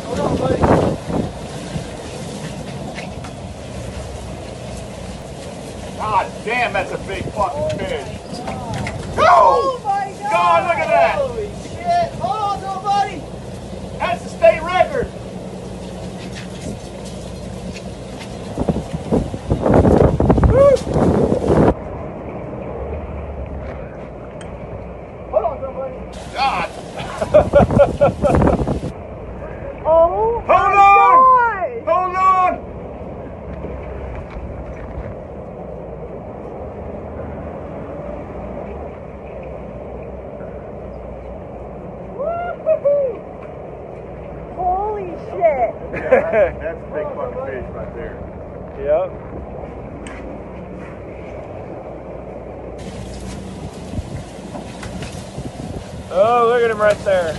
Hold on, buddy. God damn, that's a big fucking fish. Oh my God! God, look at that. Holy shit! Hold on, buddy. That's the state record. Hold on, somebody. God. Oh Hold on! my God! Hold on! Woo-hoo-hoo. Holy shit! Yeah, that's a big fucking fish right there. Yep. Oh, look at him right there.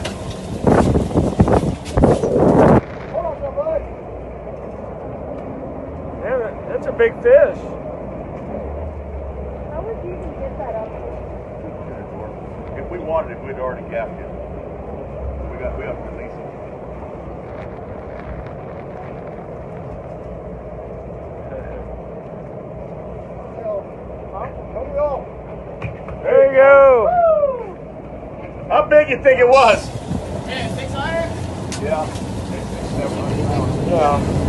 Hold on, somebody. Yeah, that's a big fish. How would you even get that up? If we wanted it, we'd already gapped it. We got to release it. There you go. How big you think it was? Man, 600? Yeah. 600, 700 pounds. Yeah.